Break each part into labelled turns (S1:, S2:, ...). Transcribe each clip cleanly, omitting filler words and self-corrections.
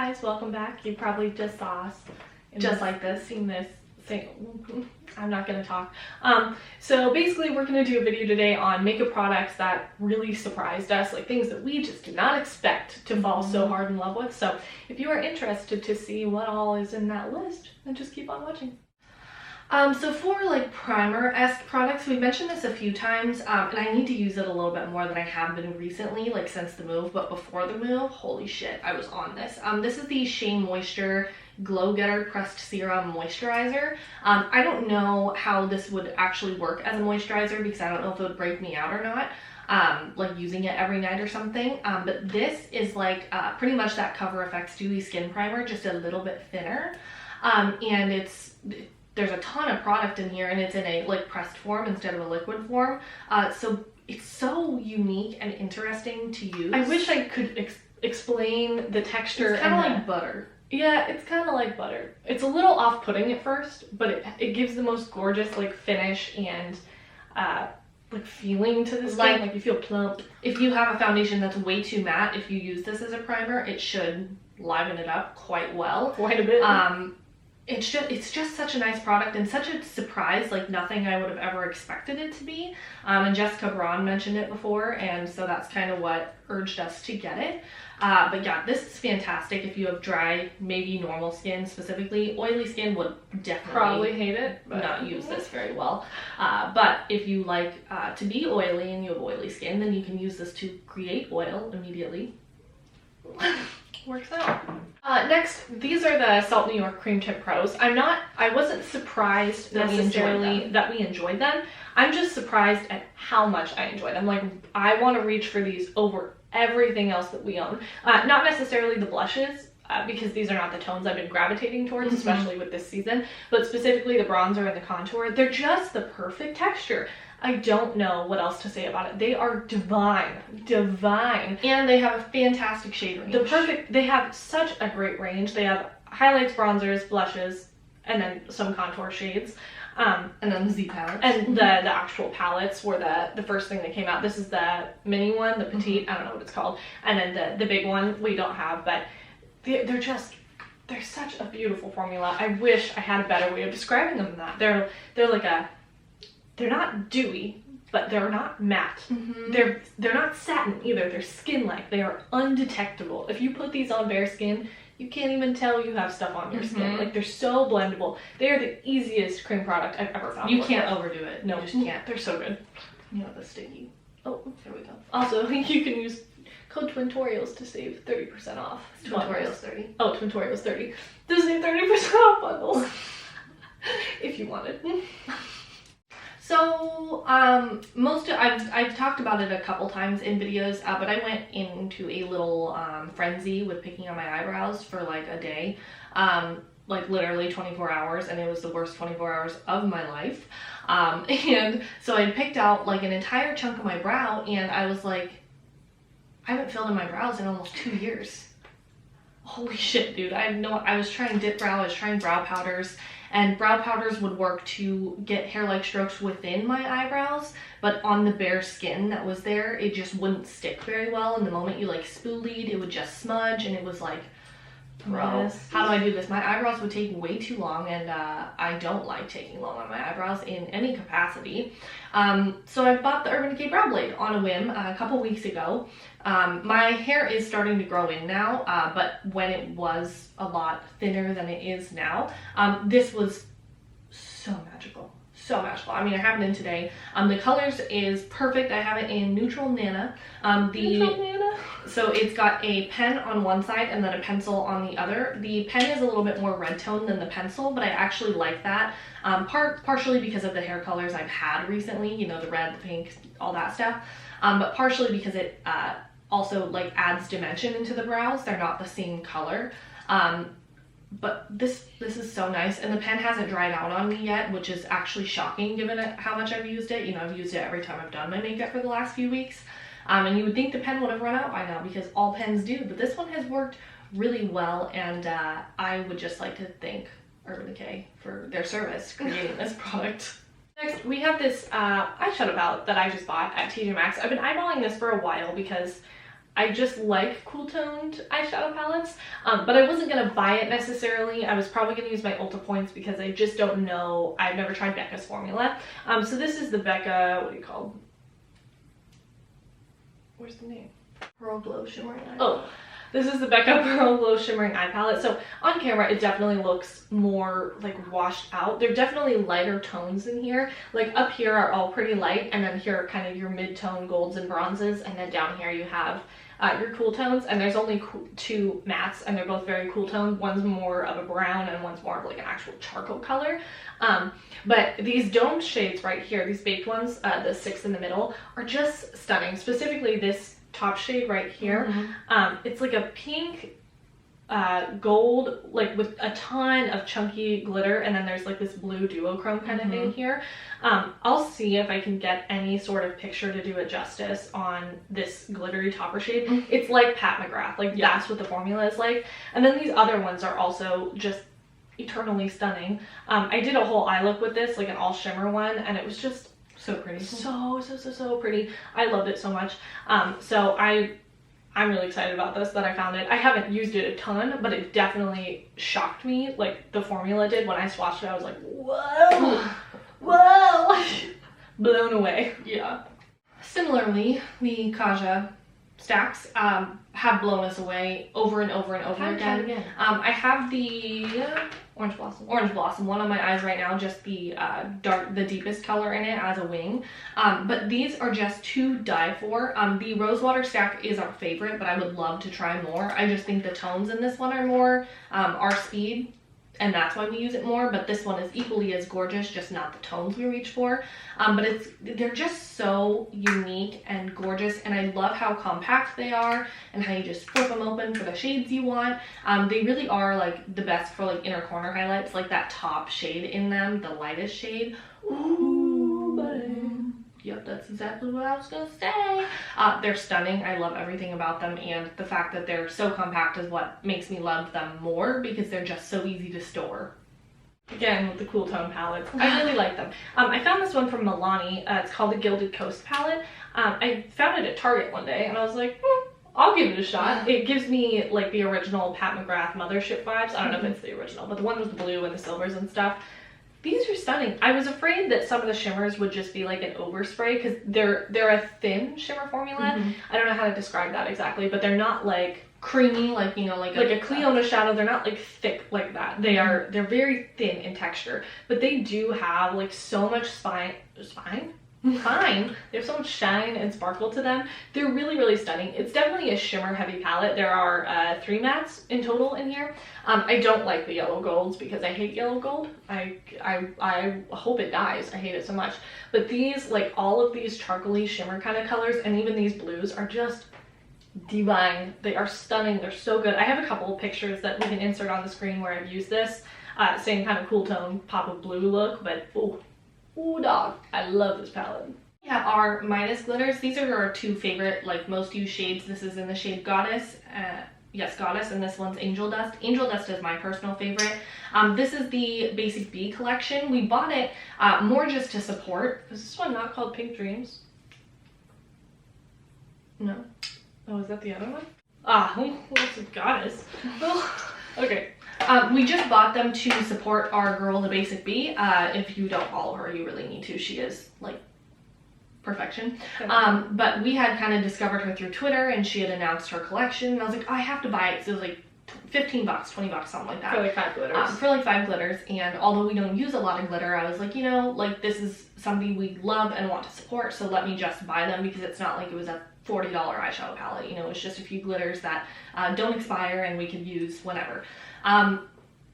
S1: guys, welcome back. You probably just saw us just like this, seen this thing. I'm not gonna talk. So basically we're gonna do a video today on makeup products that really surprised us, like things that we just did not expect to fall so hard in love with. So if you are interested to see what all is in that list, then just keep on watching. So for like primer-esque products, we mentioned this a few times, and I need to use it a little bit more than I have been recently, like since the move, but before the move, holy shit, I was on this. This is the Shea Moisture Glow Getter Pressed Serum Moisturizer. I don't know how this would actually work as a moisturizer because I don't know if it would break me out or not, like using it every night or something. But this is like pretty much that Cover FX Dewy Skin Primer, just a little bit thinner. And there's a ton of product in here, and it's in a like pressed form instead of a liquid form. So it's so unique and interesting to use. I wish I could explain the texture. It's kind of like butter. Yeah, it's kind of like butter. It's a little off-putting at first, but it gives the most gorgeous like finish and like feeling to the skin. Like you feel plump. If you have a foundation that's way too matte, if you use this as a primer, it should liven it up quite well. Quite a bit. It's just such a nice product and such a surprise, like nothing I would have ever expected it to be. And Jessica Braun mentioned it before, and so that's kind of what urged us to get it. But yeah, this is fantastic if you have dry, maybe normal skin specifically. Oily skin would definitely probably hate it, but not use this very well. But if you like to be oily and you have oily skin, then you can use this to create oil immediately. Works out. Next, these are the Salt New York Cream Tint Pros. I wasn't surprised necessarily that we enjoyed them. I'm just surprised at how much I enjoy them. Like, I want to reach for these over everything else that we own. Not necessarily the blushes, because these are not the tones I've been gravitating towards, especially with this season, but specifically the bronzer and the contour. They're just the perfect texture. I don't know what else to say about it. They are divine, divine. And they have a fantastic shade range. They have such a great range. They have highlights, bronzers, blushes, and then some contour shades. And then the Z palettes. And the actual palettes were the first thing that came out. This is the mini one, the petite, I don't know what it's called. And then the big one we don't have, but they're such a beautiful formula. I wish I had a better way of describing them than that. They're like they're not dewy, but they're not matte. They're not satin either. They're skin-like. They are undetectable. If you put these on bare skin, you can't even tell you have stuff on your skin. Like, they're so blendable. They are the easiest cream product I've ever found. You can't overdo it. No, you just can't. They're so good. You know, the sticky. Oh, there we go. Also, you can use code Twintorials to save 30% off. Twintorials 30. Oh, Twintorials 30. To save 30% off bundles. If you wanted. So, I've talked about it a couple times in videos, but I went into a little frenzy with picking on my eyebrows for like a day, like literally 24 hours, and it was the worst 24 hours of my life. And so I picked out like an entire chunk of my brow, and I was like, I haven't filled in my brows in almost 2 years. Holy shit, dude. I was trying dip brow, I was trying brow powders, and brow powders would work to get hair-like strokes within my eyebrows, but on the bare skin that was there, it just wouldn't stick very well. And the moment you like spoolied, it would just smudge, and it was like, bro, how do I do this? My eyebrows would take way too long, and I don't like taking long on my eyebrows in any capacity. So I bought the Urban Decay Brow Blade on a whim a couple weeks ago. My hair is starting to grow in now, but when it was a lot thinner than it is now, this was so magical. So magical. I mean, I have it in today. The colors is perfect. I have it in Neutral Nana. Neutral Nana? So it's got a pen on one side and then a pencil on the other. The pen is a little bit more red tone than the pencil, but I actually like that. Partially because of the hair colors I've had recently, you know, the red, the pink, all that stuff. But partially because it also like adds dimension into the brows. They're not the same color. But this is so nice, and the pen hasn't dried out on me yet, which is actually shocking given how much I've used it. You know, I've used it every time I've done my makeup for the last few weeks. And you would think the pen would have run out by now because all pens do, but this one has worked really well, and I would just like to thank Urban Decay for their service creating this product. Next, we have this eyeshadow palette that I just bought at TJ Maxx. I've been eyeballing this for a while because I just like cool toned eyeshadow palettes, but I wasn't gonna buy it necessarily. I was probably gonna use my Ulta points because I just don't know. I've never tried Becca's formula. So this is the Becca, what do you call? Where's the name? Pearl Glow Shimmering Eye. Oh, this is the Becca Pearl Glow Shimmering Eye Palette. So on camera, it definitely looks more like washed out. There are definitely lighter tones in here. Like up here are all pretty light, and then here are kind of your mid-tone golds and bronzes, and then down here you have your cool tones, and there's only two mattes, and they're both very cool toned. One's more of a brown and one's more of like an actual charcoal color. But these domed shades right here, these baked ones, the 6 in the middle, are just stunning. Specifically this top shade right here. It's like a pink gold, like with a ton of chunky glitter, and then there's like this blue duochrome kind of thing here. I'll see if I can get any sort of picture to do it justice on this glittery topper shade. It's like Pat McGrath, like that's what the formula is like. And then these other ones are also just eternally stunning. I did a whole eye look with this, like an all shimmer one, and it was just so pretty. So pretty. I loved it so much. So I'm really excited about this, that I found it. I haven't used it a ton, but it definitely shocked me, like the formula did. When I swatched it, I was like, whoa, whoa, blown away. Yeah. Similarly, the Eyeshadow Stacks have blown us away over and over and over again. I have the Orange Blossom one on my eyes right now, just the the deepest color in it as a wing. But these are just to die for. The Rosewater Stack is our favorite, but I would love to try more. I just think the tones in this one are more our speed, and that's why we use it more. But this one is equally as gorgeous, just not the tones we reach for. But they're just so unique and gorgeous, and I love how compact they are and how you just flip them open for the shades you want. They really are like the best for like inner corner highlights, like that top shade in them, the lightest shade. Ooh, babe. Yep, that's exactly what I was gonna say. They're stunning. I love everything about them, and the fact that they're so compact is what makes me love them more, because they're just so easy to store. Again, with the cool tone palettes, I really like them. I found this one from Milani. It's called the Gilded Coast palette. I found it at Target one day, and I was like, I'll give it a shot. It gives me like the original Pat McGrath Mothership vibes. I don't know if it's the original, but the one with the blue and the silvers and stuff. These are stunning. I was afraid that some of the shimmers would just be like an overspray, because they're a thin shimmer formula. I don't know how to describe that exactly, but they're not like creamy, like, you know, like a Cleona shadow. They're not like thick like that. They're very thin in texture, but they do have like so much fine. They have so much shine and sparkle to them. They're really, really stunning. It's definitely a shimmer heavy palette. There are 3 mattes in total in here. I don't like the yellow golds because I hate yellow gold. I hope it dies. I hate it so much. But these, like all of these charcoaly shimmer kind of colors, and even these blues, are just divine. They are stunning. They're so good. I have a couple of pictures that we can insert on the screen where I've used this. Same kind of cool tone pop of blue look, but ooh, dog, I love this palette. We have our Midas glitters. These are our 2 favorite, like most used shades. This is in the shade Goddess. Yes, Goddess, and this one's Angel Dust. Angel Dust is my personal favorite. This is the Basic B collection. We bought it more just to support. Is this one not called Pink Dreams? No. Oh, is that the other one? What's a Goddess? Oh, okay. We just bought them to support our girl, the Basic B. If you don't follow her, you really need to. She is like perfection. But we had kind of discovered her through Twitter, and she had announced her collection, and I was like, I have to buy it. So it was like $15, $20, something like that. For like 5 glitters. For like 5 glitters. And although we don't use a lot of glitter, I was like, you know, like this is something we love and want to support, so let me just buy them, because it's not like it was a $40 eyeshadow palette. You know, it's just a few glitters that don't expire and we could use whenever.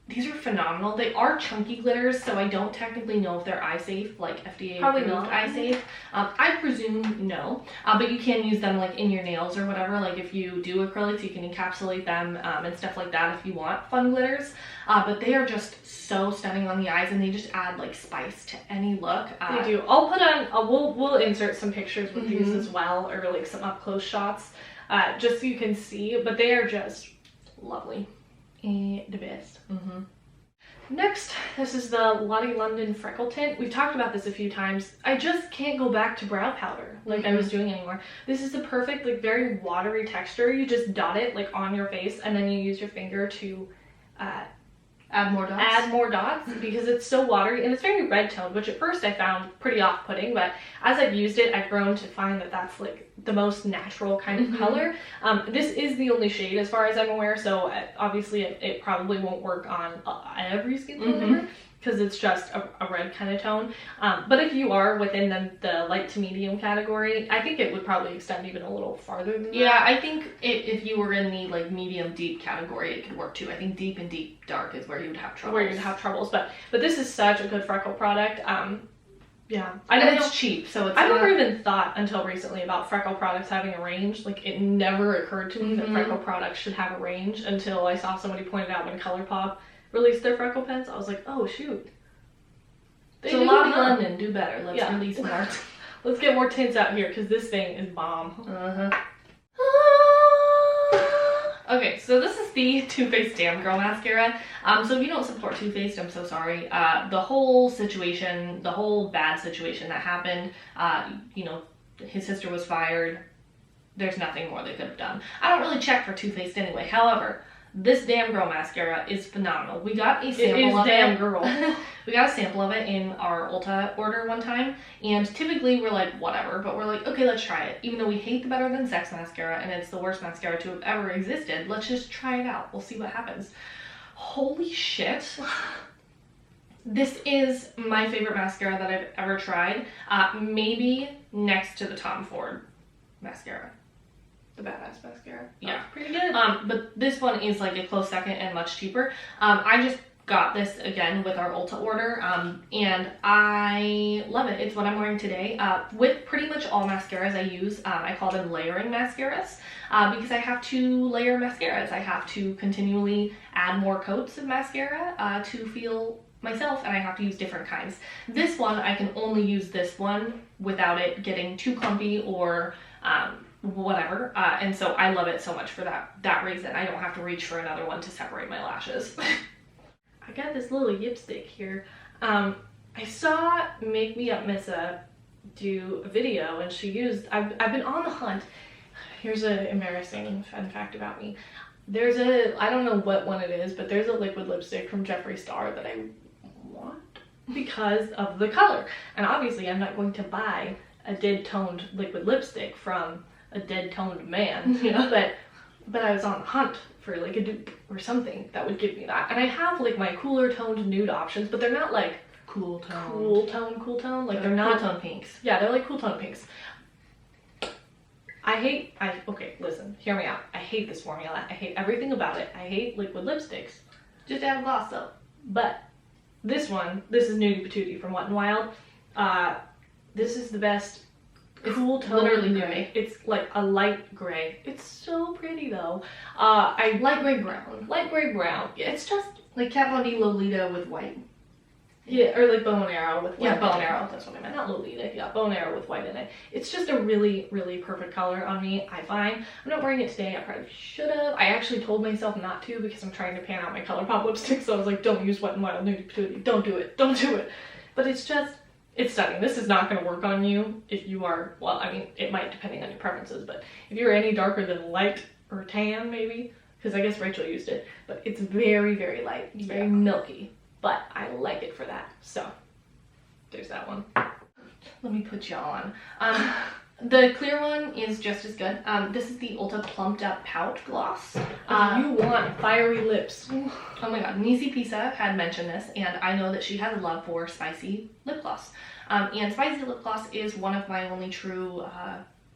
S1: These are phenomenal. They are chunky glitters, so I don't technically know if they're eye safe, like FDA approved eye safe. I presume no, but you can use them like in your nails or whatever. Like if you do acrylics, you can encapsulate them and stuff like that if you want fun glitters. But they are just so stunning on the eyes, and they just add like spice to any look. They do. I'll put on, we'll insert some pictures with these as well, or like some up close shots, just so you can see, but they are just lovely. The best. Next, this is the Lottie London Freckle Tint. We've talked about this a few times. I just can't go back to brow powder like I was doing anymore. This is the perfect, like, very watery texture. You just dot it, like, on your face, and then you use your finger to
S2: add more dots.
S1: Add more dots because it's so watery, and it's very red toned, which at first I found pretty off-putting, but as I've used it, I've grown to find that that's like the most natural kind of color. This is the only shade as far as I'm aware, so obviously it probably won't work on every skin tone because it's just a red kind of tone. But if you are within the light to medium category, I think it would probably extend even a little farther than that.
S2: Yeah, I think if you were in the like medium deep category, it could work too. I think deep and deep dark is where you would have trouble.
S1: Where you'd have troubles, but this is such a good freckle product. Yeah,
S2: it's cheap, so it's.
S1: I never even thought until recently about freckle products having a range. Like, it never occurred to me that freckle products should have a range until I saw somebody point it out when ColourPop released their freckle pens. I was like, oh shoot.
S2: So Lottie London, do better. Let's release more.
S1: Let's get more tints out here because this thing is bomb.
S2: Okay, so this is the Too Faced Damn Girl mascara. So if you don't support Too Faced, I'm so sorry. The whole situation, the whole bad situation that happened, you know, his sister was fired. There's nothing more they could have done. I don't really check for Too Faced anyway. However, this Damn Girl mascara is phenomenal. We got a sample of it.
S1: Damn Girl.
S2: We got a sample of it in our Ulta order one time, and typically we're like, whatever, but we're like, okay, let's try it. Even though we hate the Better Than Sex mascara, and it's the worst mascara to have ever existed, let's just try it out. We'll see what happens. Holy shit. This is my favorite mascara that I've ever tried. Maybe next to the Tom Ford mascara.
S1: The Badass mascara.
S2: Yeah.
S1: Pretty good.
S2: But this one is like a close second and much cheaper. I just got this again with our Ulta order, and I love it. It's what I'm wearing today. With pretty much all mascaras I use, I call them layering mascaras, because I have to layer mascaras. I have to continually add more coats of mascara to feel myself, and I have to use different kinds. This one, I can only use this one without it getting too clumpy or whatever, and so I love it so much for that reason. I don't have to reach for another one to separate my lashes.
S1: I got this little yipstick here. I saw Make Me Up Missa do a video, and she used, I've been on the hunt. Here's an embarrassing fun fact about me. There's I don't know what one it is, but there's a liquid lipstick from Jeffree Star that I want because of the color. And obviously I'm not going to buy a dead toned liquid lipstick from a dead toned man, you know, but I was on the hunt for like a dupe or something that would give me that. And I have like my cooler toned nude options, but they're not like
S2: cool tone.
S1: Like they're not
S2: cool tone pinks.
S1: Yeah, they're like cool tone pinks. Okay, listen, hear me out. I hate this formula. I hate everything about it. I hate liquid lipsticks.
S2: Just add gloss though.
S1: But this is Nudie Patootie from Wet n Wild. This is the best. It's cool tone.
S2: Literally gray.
S1: It's like a light gray. It's so pretty though.
S2: Light gray brown.
S1: Light gray brown. It's just
S2: like Kat Von D Lolita with white.
S1: Yeah, or like Bow and Arrow with white.
S2: Yeah, Bow and Arrow. That's what I meant.
S1: Not Lolita. Yeah, Bow and Arrow with white in it. It's just a really, really perfect color on me, I find. I'm not wearing it today. I probably should have. I actually told myself not to because I'm trying to pan out my ColourPop lipstick. So I was like, don't use Wet n Wild Nudie Patootie. Don't do it. Don't do it. But it's just, it's stunning. This is not going to work on you if you are, well, I mean, it might depending on your preferences, but if you're any darker than light or tan, maybe, because I guess Rachel used it, but it's very, very light. It's very milky, but I like it for that. So there's that one.
S2: Let me put y'all on. The clear one is just as good. This is the Ulta Plumped Up Pout Gloss.
S1: You want fiery lips.
S2: Oh my god, Nisi Pisa had mentioned this, and I know that she has a love for spicy lip gloss. And spicy lip gloss is one of my only true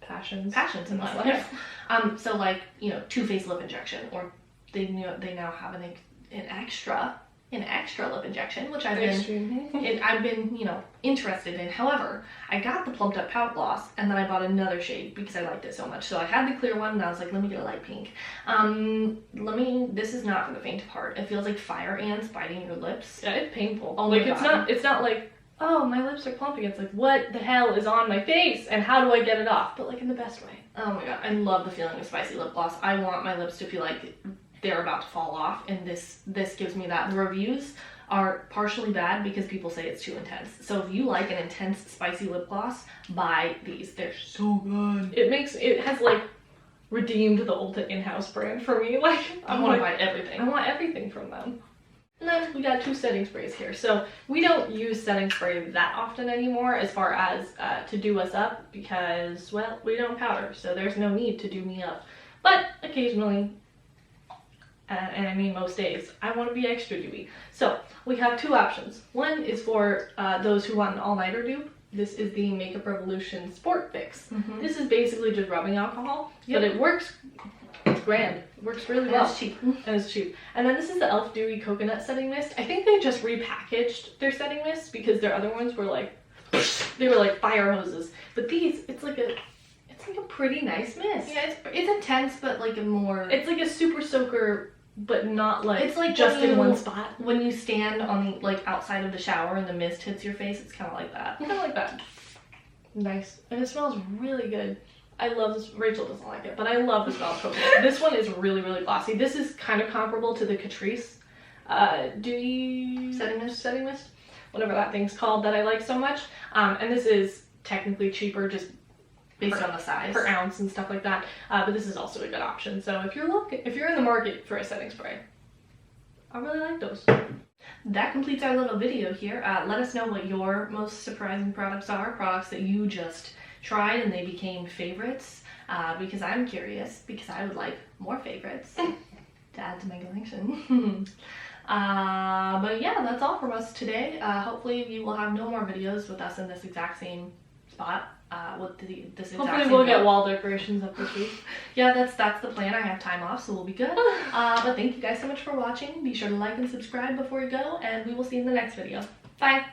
S2: passions in my life. So like, you know, Too Faced lip injection, or they now have an extra lip injection, which I've been, you know, interested in. However, I got the Plumped Up Pout Gloss, and then I bought another shade because I liked it so much. So I had the clear one, and I was like, let me get a light pink. This is not for the faint of heart. It feels like fire ants biting your lips.
S1: Yeah, it's painful.
S2: Oh
S1: like,
S2: my God.
S1: It's not like, oh, my lips are plumping. It's like, what the hell is on my face, and how do I get it off? But like in the best way.
S2: Oh my god, I love the feeling of spicy lip gloss. I want my lips to feel like they're about to fall off, and this gives me that. The reviews are partially bad because people say it's too intense. So if you like an intense spicy lip gloss, buy these. They're so good.
S1: It has like redeemed the Ulta in-house brand for me. Like
S2: I want to buy everything.
S1: I want everything from them. And then we got 2 setting sprays here. So we don't use setting spray that often anymore as far as to do us up because, well, we don't powder. So there's no need to do me up. But occasionally, and I mean most days, I want to be extra dewy. So we have 2 options. One is for those who want an all-nighter dupe. This is the Makeup Revolution Sport Fix. This is basically just rubbing alcohol, but it works. It's grand. It works really well.
S2: And it's cheap.
S1: And it's cheap. And then this is the e.l.f. Dewy Coconut Setting Mist. I think they just repackaged their setting mists because their other ones were like, they were like fire hoses. But these, it's like a pretty nice mist.
S2: Yeah, it's intense, but like a more...
S1: It's like a super soaker, but not like,
S2: it's like
S1: just in one spot.
S2: When you stand on like outside of the shower and the mist hits your face, it's kind of like that.
S1: Kind of like that. Nice. And it smells really good. I love this. Rachel doesn't like it, but I love the smell of coconut. This one is really, really glossy. This is kind of comparable to the Catrice Dewy Setting Mist, whatever that thing's called that I like so much. And this is technically cheaper just
S2: based on the size
S1: per ounce and stuff like that. But this is also a good option. So if you're in the market for a setting spray, I really like those.
S2: That completes our little video here. Let us know what your most surprising products are, products that you just tried and they became favorites, because I'm curious, because I would like more favorites to add to my collection. But yeah, that's all from us today. Hopefully you will have no more videos with us in this exact same spot.
S1: Hopefully we'll get wall decorations up this week.
S2: Yeah, that's the plan. I have time off, so we'll be good. But thank you guys so much for watching. Be sure to like and subscribe before you go, and we will see you in the next video. Bye!